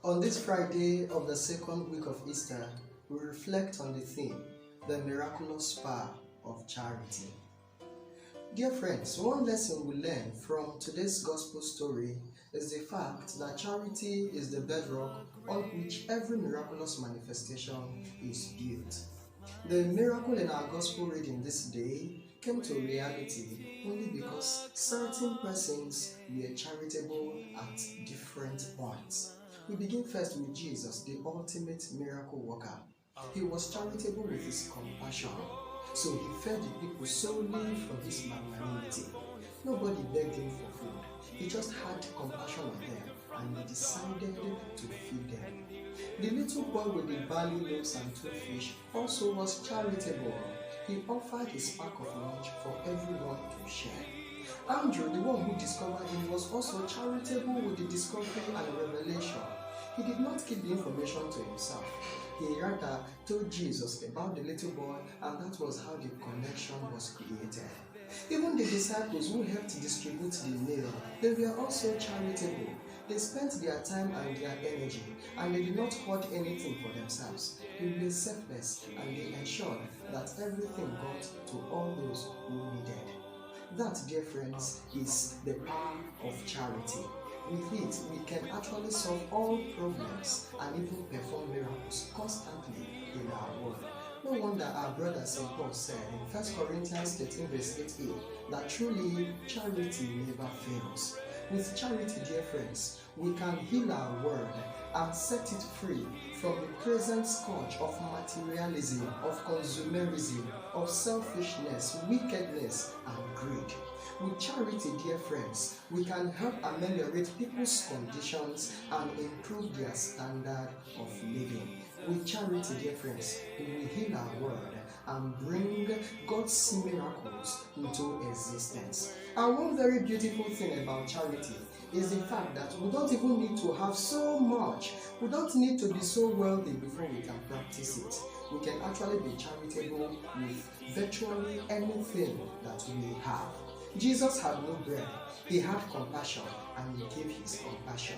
On this Friday of the second week of Easter, we reflect on the theme, the miraculous power of charity. Dear friends, one lesson we learn from today's gospel story is the fact that charity is the bedrock on which every miraculous manifestation is built. The miracle in our gospel reading this day came to reality only because certain persons were charitable at different points. We begin first with Jesus, the ultimate miracle worker. He was charitable with his compassion, so he fed the people solely from his magnanimity. Nobody begged him for food. He just had compassion on them and he decided to feed them. The little boy with the barley loaves and 2 fish also was charitable. He offered his pack of lunch for everyone to share. Andrew, the one who discovered him, was also charitable with the discovery and revelation. He did not keep the information to himself. He rather told Jesus about the little boy, and that was how the connection was created. Even the disciples who helped distribute the meal, they were also charitable. They spent their time and their energy, and they did not hoard anything for themselves. They were selfless, and they ensured that everything got to all those who needed. That, dear friends, is the power of charity. With it, we can actually solve all problems and even perform miracles constantly in our world. No wonder our brother St. Paul said in 1 Corinthians 13 verse 8a that truly charity never fails. With charity, dear friends, we can heal our world and set it free from the present scourge of materialism, of consumerism, of selfishness, wickedness, and greed. With charity, dear friends, we can help ameliorate people's conditions and improve their standard of living. With charity, dear friends, we will heal our world and bring God's miracles into existence. And one very beautiful thing about charity is the fact that we don't even need to have so much. We don't need to be so wealthy before we can practice it. We can actually be charitable with virtually anything that we have. Jesus had no bread. He had compassion, and he gave his compassion.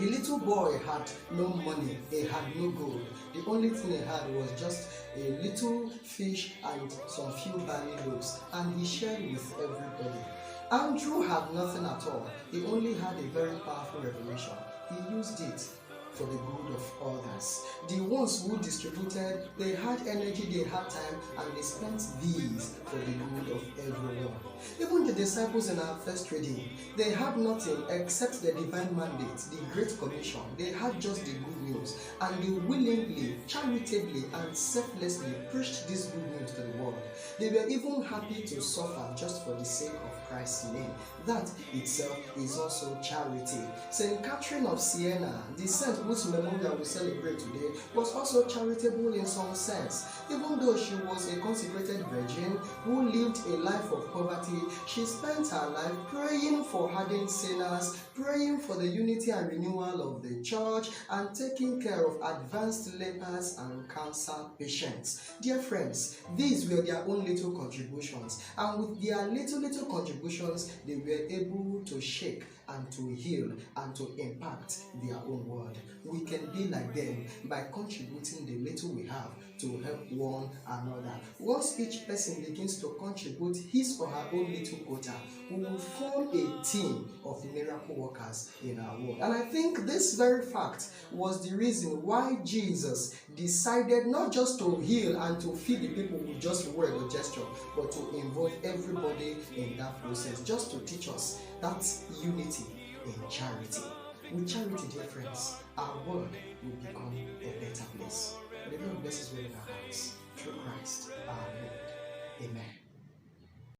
The little boy had no money, he had no gold. The only thing he had was just a little fish and some few barley loaves, and he shared with everybody. Andrew had nothing at all. He only had a very powerful revelation. He used it for the good of others. The ones who distributed, they had energy, they had time, and they spent these for the good of everyone. Even the disciples in our first reading, they had nothing except the divine mandate, the Great Commission. They had just the good news, and they willingly, charitably, and selflessly preached this good news to the world. They were even happy to suffer just for the sake of Christ's name. That itself is also charity. St. Catherine of Siena, the saint whose memorial we celebrate today, was also charitable in some sense. Even though she was a consecrated virgin who lived a life of poverty, she spent her life praying for hardened sinners, praying for the unity and renewal of the church, and taking care of advanced lepers and cancer patients. Dear friends, these were their own little contributions, and with their little contributions, they were able to shake and to heal and to impact their own world. We can be like them by contributing the little we have to help one another. Once each person begins to contribute his or her own little quota, we will form a team of miracle workers in our world. And I think this very fact was the reason why Jesus decided not just to heal and to feed the people with just word or gesture, but to involve everybody in that process, just to teach us that unity in charity. With charity, dear friends, our world will become a better place. May the Lord bless His word in our hearts through Christ our Lord. Amen.